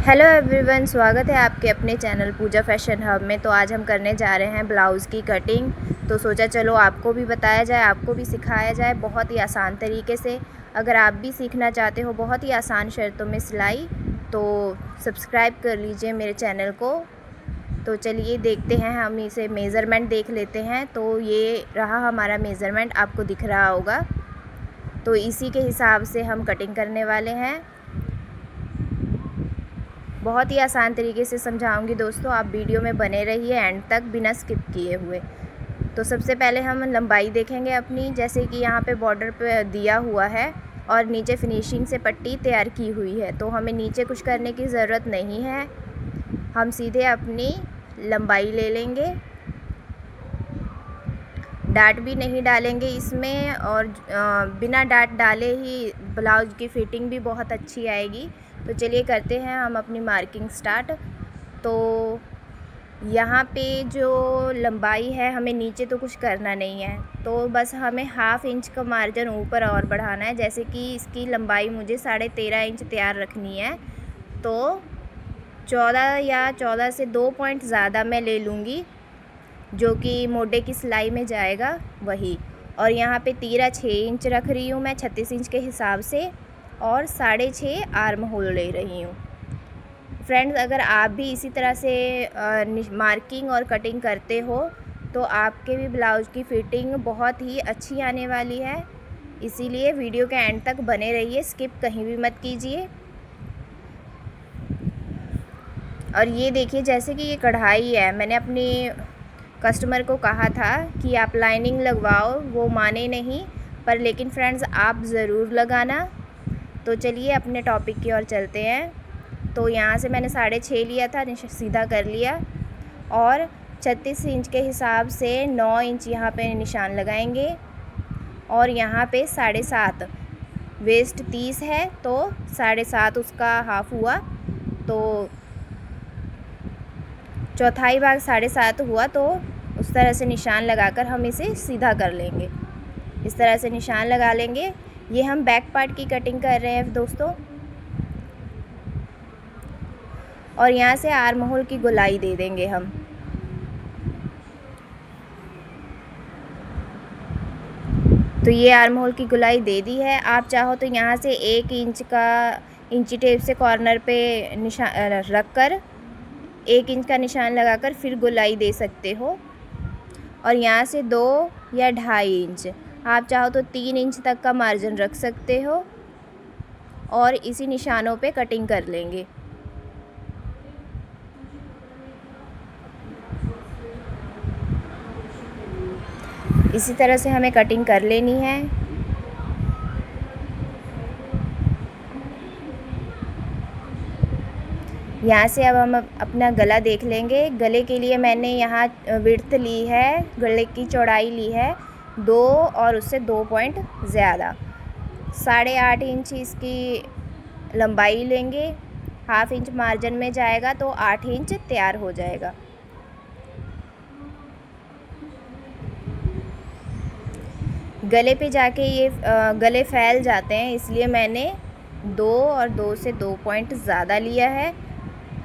Hello everyone, स्वागत है आपके अपने चैनल पूजा फैशन हब में। तो आज हम करने जा रहे हैं ब्लाउज़ की कटिंग। तो सोचा चलो आपको भी बताया जाए, आपको भी सिखाया जाए बहुत ही आसान तरीके से। अगर आप भी सीखना चाहते हो बहुत ही आसान शर्तों में सिलाई, तो सब्सक्राइब कर लीजिए मेरे चैनल को। तो चलिए देखते हैं, हम इसे मेज़रमेंट देख लेते हैं। तो ये रहा हमारा मेज़रमेंट, आपको दिख रहा होगा। तो इसी के हिसाब से हम कटिंग करने वाले हैं। बहुत ही आसान तरीके से समझाऊंगी दोस्तों, आप वीडियो में बने रहिए एंड तक बिना स्किप किए हुए। तो सबसे पहले हम लंबाई देखेंगे अपनी, जैसे कि यहाँ पे बॉर्डर पे दिया हुआ है और नीचे फिनिशिंग से पट्टी तैयार की हुई है। तो हमें नीचे कुछ करने की ज़रूरत नहीं है, हम सीधे अपनी लंबाई ले लेंगे। डाट भी नहीं डालेंगे इसमें, और बिना डाट डाले ही ब्लाउज की फ़िटिंग भी बहुत अच्छी आएगी। तो चलिए करते हैं हम अपनी मार्किंग स्टार्ट। तो यहाँ पे जो लंबाई है, हमें नीचे तो कुछ करना नहीं है, तो बस हमें ½ इंच का मार्जिन ऊपर और बढ़ाना है। जैसे कि इसकी लंबाई मुझे 13.5 इंच तैयार रखनी है, तो 14 या 14 से 2 पॉइंट ज़्यादा मैं ले लूँगी, जो कि मोटे की सिलाई में जाएगा वही। और यहाँ पे तीरा 6 इंच रख रही हूँ मैं 36 इंच के हिसाब से, और 6.5 आर्म होल ले रही हूँ। फ्रेंड्स, अगर आप भी इसी तरह से मार्किंग और कटिंग करते हो तो आपके भी ब्लाउज की फ़िटिंग बहुत ही अच्छी आने वाली है। इसीलिए वीडियो के एंड तक बने रहिए, स्किप कहीं भी मत कीजिए। और ये देखिए, जैसे कि ये कढ़ाई है, मैंने अपनी कस्टमर को कहा था कि आप लाइनिंग लगवाओ, वो माने नहीं, पर लेकिन फ्रेंड्स आप ज़रूर लगाना। तो चलिए अपने टॉपिक की ओर चलते हैं। तो यहाँ से मैंने 6.5 लिया था, सीधा कर लिया, और 36 इंच के हिसाब से 9 इंच यहाँ पे निशान लगाएंगे, और यहाँ पे 7.5, वेस्ट 30 है तो 7.5 उसका हाफ हुआ, तो चौथाई भाग 7.5 हुआ। तो उस तरह से निशान लगाकर हम इसे सीधा कर लेंगे। इस तरह से निशान लगा लेंगे। ये हम बैक पार्ट की कटिंग कर रहे हैं दोस्तों। और यहाँ से आर्म होल की गोलाई दे देंगे हम। तो ये आर्म होल की गोलाई दे दी है। आप चाहो तो यहाँ से 1 इंच का इंची टेप से कॉर्नर पे निशान रख कर 1 इंच का निशान लगाकर फिर गोलाई दे सकते हो। और यहाँ से 2 या 2.5 इंच, आप चाहो तो 3 इंच तक का मार्जिन रख सकते हो, और इसी निशानों पे कटिंग कर लेंगे। इसी तरह से हमें कटिंग कर लेनी है। यहाँ से अब हम अपना गला देख लेंगे। गले के लिए मैंने यहाँ विड्थ ली है, गले की चौड़ाई ली है 2, और उससे 2 पॉइंट ज़्यादा 8.5 इंच इसकी लंबाई लेंगे। ½ इंच मार्जिन में जाएगा तो 8 इंच तैयार हो जाएगा। गले पे जाके ये गले फैल जाते हैं, इसलिए मैंने 2 और 2 से 2 पॉइंट ज़्यादा लिया है।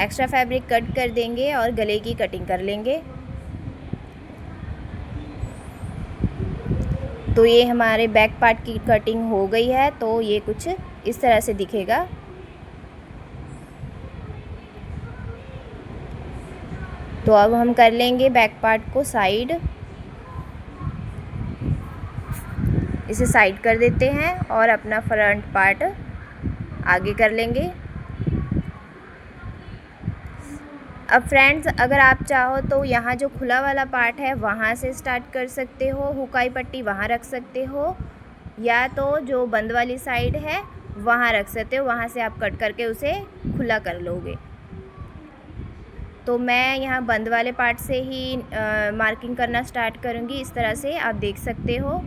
एक्स्ट्रा फैब्रिक कट कर देंगे और गले की कटिंग कर लेंगे। तो ये हमारे बैक पार्ट की कटिंग हो गई है। तो ये कुछ इस तरह से दिखेगा। तो अब हम कर लेंगे बैक पार्ट को साइड। इसे साइड कर देते हैं और अपना फ्रंट पार्ट आगे कर लेंगे। अब फ्रेंड्स, अगर आप चाहो तो यहाँ जो खुला वाला पार्ट है वहाँ से स्टार्ट कर सकते हो, हुकाई पट्टी वहाँ रख सकते हो, या तो जो बंद वाली साइड है वहाँ रख सकते हो, वहाँ से आप कट करके उसे खुला कर लोगे। तो मैं यहाँ बंद वाले पार्ट से ही मार्किंग करना स्टार्ट करूँगी। इस तरह से आप देख सकते हो।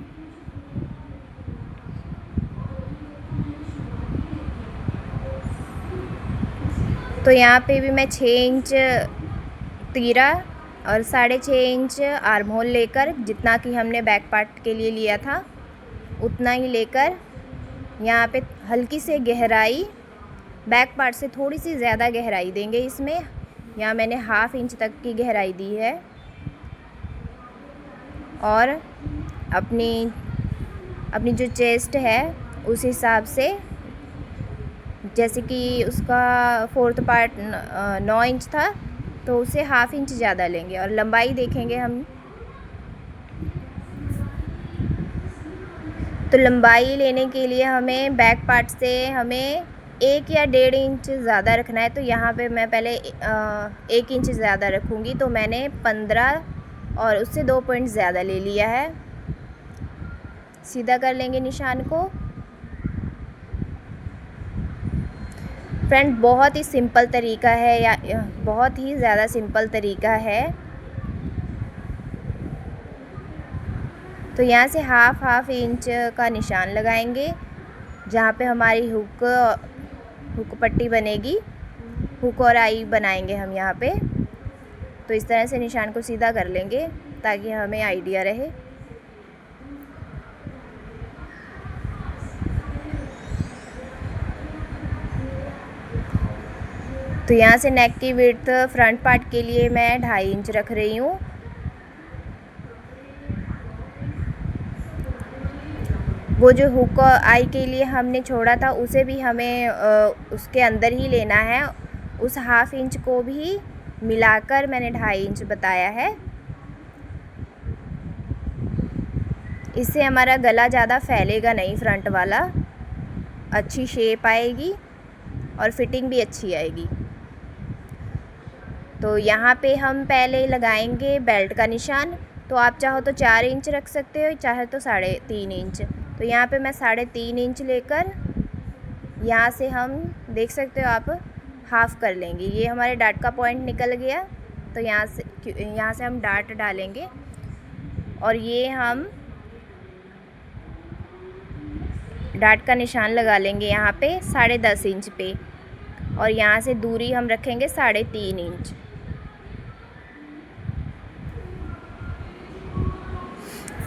तो यहाँ पे भी मैं 6 इंच तीरा और 6.5 इंच आर्म होल लेकर, जितना कि हमने बैक पार्ट के लिए लिया था उतना ही लेकर, यहाँ पे हल्की से गहराई बैक पार्ट से थोड़ी सी ज़्यादा गहराई देंगे इसमें। यहाँ मैंने 1/2 इंच तक की गहराई दी है और अपनी जो चेस्ट है उस हिसाब से, जैसे कि उसका 4th पार्ट 9 इंच था तो उसे 1/2 इंच ज़्यादा लेंगे। और लंबाई देखेंगे हम, तो लंबाई लेने के लिए हमें बैक पार्ट से हमें 1 या 1.5 इंच ज़्यादा रखना है। तो यहाँ पे मैं पहले 1 इंच ज़्यादा रखूँगी, तो मैंने 15 और उससे 2 पॉइंट ज़्यादा ले लिया है। सीधा कर लेंगे निशान को। फ्रेंड बहुत ही सिंपल तरीका है, या बहुत ही ज़्यादा सिंपल तरीका है। तो यहाँ से हाफ इंच का निशान लगाएंगे जहाँ पे हमारी हुक पट्टी बनेगी। हुक और आई बनाएंगे हम यहाँ पे। तो इस तरह से निशान को सीधा कर लेंगे ताकि हमें आइडिया रहे। तो यहाँ से नेक की विड्थ फ्रंट पार्ट के लिए मैं 2.5 इंच रख रही हूँ। वो जो हुक आई के लिए हमने छोड़ा था उसे भी हमें उसके अंदर ही लेना है। उस 1/2 इंच को भी मिलाकर मैंने 2.5 इंच बताया है। इससे हमारा गला ज़्यादा फैलेगा नहीं, फ्रंट वाला अच्छी शेप आएगी और फिटिंग भी अच्छी आएगी। तो यहाँ पे हम पहले लगाएंगे बेल्ट का निशान। तो आप चाहो तो 4 इंच रख सकते हो, चाहे तो 3.5 इंच। तो यहाँ पे मैं 3.5 इंच लेकर यहाँ से हम देख सकते हो आप हाफ़ कर लेंगे। ये हमारे डाट का पॉइंट निकल गया। तो यहाँ से हम डाट डालेंगे और ये हम डाट का निशान लगा लेंगे यहाँ पे 10.5 इंच पे। और यहाँ से दूरी हम रखेंगे 3.5 इंच।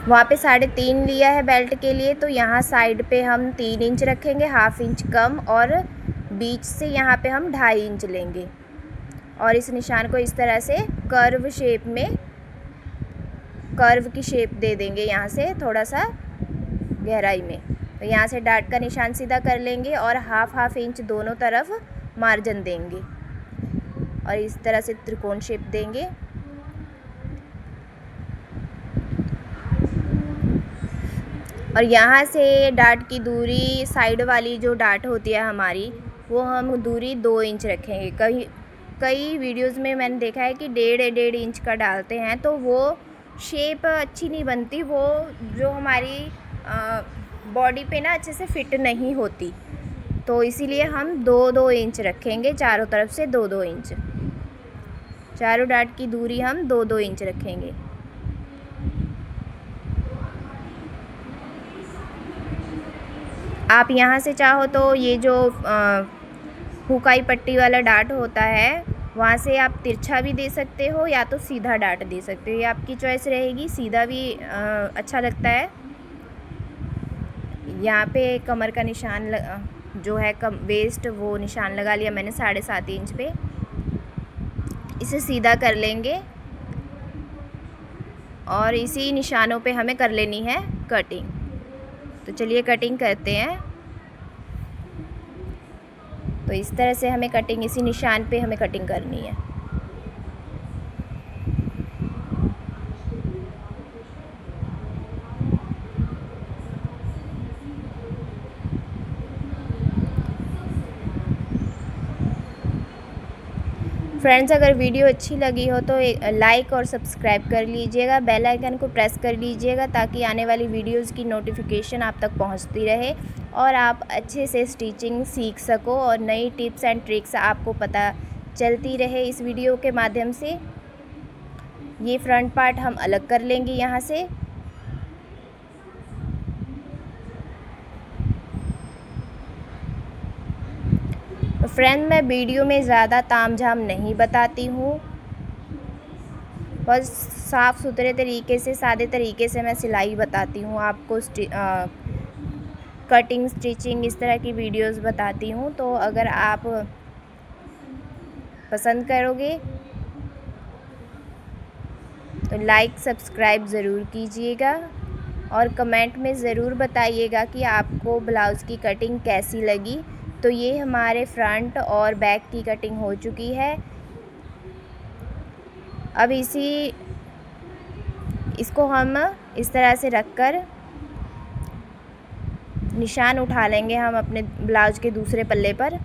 वहाँ पे 3.5 लिया है बेल्ट के लिए, तो यहाँ साइड पे हम 3 इंच रखेंगे, 1/2 इंच कम, और बीच से यहाँ पे हम 2.5 इंच लेंगे। और इस निशान को इस तरह से कर्व शेप में, कर्व की शेप दे देंगे यहाँ से थोड़ा सा गहराई में। तो यहाँ से डाट का निशान सीधा कर लेंगे और 1/2 इंच दोनों तरफ मार्जिन देंगे और इस तरह से त्रिकोण शेप देंगे। और यहाँ से डाट की दूरी, साइड वाली जो डाट होती है हमारी, वो हम दूरी 2 इंच रखेंगे। कई वीडियोज़ में मैंने देखा है कि 1.5 इंच का डालते हैं तो वो शेप अच्छी नहीं बनती, वो जो हमारी बॉडी पे ना अच्छे से फिट नहीं होती। तो इसीलिए हम 2-2 इंच रखेंगे, चारों तरफ से 2-2 इंच। चारों डाट की दूरी हम 2-2 इंच रखेंगे। आप यहाँ से चाहो तो ये जो हुकाई पट्टी वाला डाट होता है वहाँ से आप तिरछा भी दे सकते हो या तो सीधा डाट दे सकते हो, ये आपकी चॉइस रहेगी। सीधा भी अच्छा लगता है। यहाँ पे कमर का निशान जो है वेस्ट, वो निशान लगा लिया मैंने 7.5 इंच पे। इसे सीधा कर लेंगे और इसी निशानों पे हमें कर लेनी है कटिंग। तो चलिए कटिंग करते हैं। तो इस तरह से हमें कटिंग, इसी निशान पे हमें कटिंग करनी है। फ्रेंड्स, अगर वीडियो अच्छी लगी हो तो लाइक और सब्सक्राइब कर लीजिएगा, बेल आइकन को प्रेस कर लीजिएगा ताकि आने वाली वीडियोस की नोटिफिकेशन आप तक पहुंचती रहे और आप अच्छे से स्टिचिंग सीख सको और नई टिप्स एंड ट्रिक्स आपको पता चलती रहे इस वीडियो के माध्यम से। ये फ्रंट पार्ट हम अलग कर लेंगे यहाँ से। फ्रेंड, मैं वीडियो में ज़्यादा तामझाम नहीं बताती हूँ, बस साफ़ सुथरे तरीके से, सादे तरीके से मैं सिलाई बताती हूँ आपको। कटिंग, स्टिचिंग इस तरह की वीडियोस बताती हूँ। तो अगर आप पसंद करोगे तो लाइक सब्सक्राइब ज़रूर कीजिएगा और कमेंट में ज़रूर बताइएगा कि आपको ब्लाउज़ की कटिंग कैसी लगी। तो ये हमारे फ्रंट और बैक की कटिंग हो चुकी है। अब इसको हम इस तरह से रखकर निशान उठा लेंगे हम अपने ब्लाउज़ के दूसरे पल्ले पर।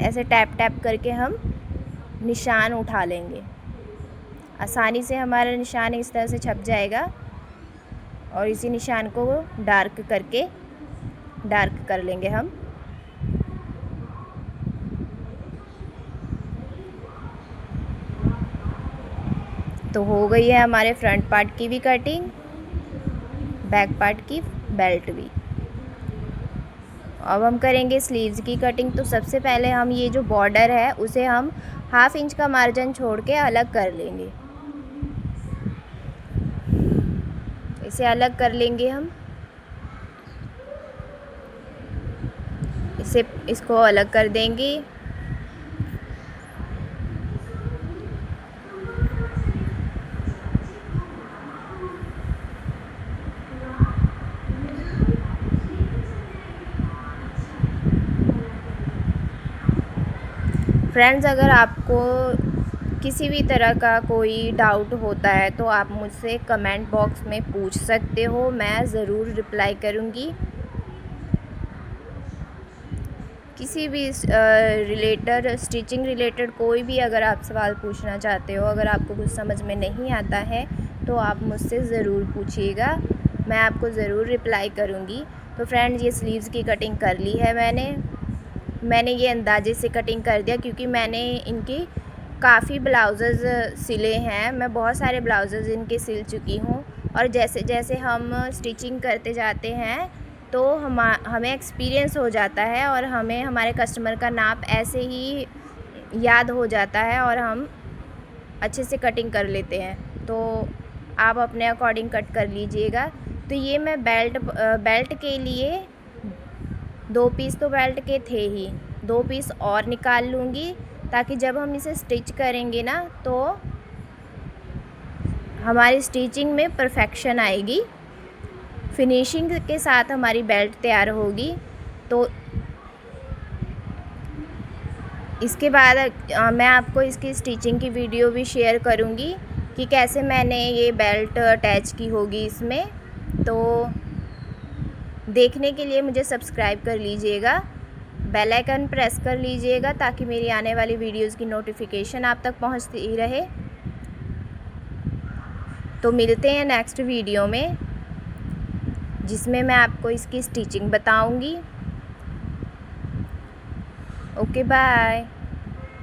ऐसे टैप टैप करके हम निशान उठा लेंगे। आसानी से हमारा निशान इस तरह से छप जाएगा और इसी निशान को डार्क कर लेंगे हम। तो हो गई है हमारे फ्रंट पार्ट की भी कटिंग, बैक पार्ट की बेल्ट भी। अब हम करेंगे स्लीव्स की कटिंग। तो सबसे पहले हम ये जो बॉर्डर है उसे हम 1/2 इंच का मार्जिन छोड़ के अलग कर लेंगे। इसे अलग कर लेंगे हम। इसको अलग कर देंगे। फ्रेंड्स, अगर आपको किसी भी तरह का कोई डाउट होता है तो आप मुझसे कमेंट बॉक्स में पूछ सकते हो, मैं ज़रूर रिप्लाई करूँगी। किसी भी स्टिचिंग रिलेटेड कोई भी अगर आप सवाल पूछना चाहते हो, अगर आपको कुछ समझ में नहीं आता है तो आप मुझसे ज़रूर पूछिएगा, मैं आपको ज़रूर रिप्लाई करूँगी। तो फ्रेंड्स, ये स्लीव्स की कटिंग कर ली है मैंने ये अंदाजे से कटिंग कर दिया क्योंकि मैंने इनकी काफ़ी ब्लाउज़ेज़ सिले हैं। मैं बहुत सारे ब्लाउज़ेज़ इनके सिल चुकी हूँ और जैसे जैसे हम स्टिचिंग करते जाते हैं तो हमें एक्सपीरियंस हो जाता है और हमें हमारे कस्टमर का नाप ऐसे ही याद हो जाता है और हम अच्छे से कटिंग कर लेते हैं। तो आप अपने अकॉर्डिंग कट कर लीजिएगा। तो ये मैं बेल्ट के लिए 2 पीस तो बेल्ट के थे ही, 2 पीस और निकाल लूँगी ताकि जब हम इसे स्टिच करेंगे ना तो हमारी स्टिचिंग में परफेक्शन आएगी, फिनिशिंग के साथ हमारी बेल्ट तैयार होगी। तो इसके बाद मैं आपको इसकी स्टिचिंग की वीडियो भी शेयर करूँगी कि कैसे मैंने ये बेल्ट अटैच की होगी इसमें। तो देखने के लिए मुझे सब्सक्राइब कर लीजिएगा, बेल आइकन प्रेस कर लीजिएगा ताकि मेरी आने वाली वीडियोज़ की नोटिफिकेशन आप तक पहुंचती रहे। तो मिलते हैं नेक्स्ट वीडियो में जिसमें मैं आपको इसकी स्टिचिंग बताऊंगी। Okay, bye.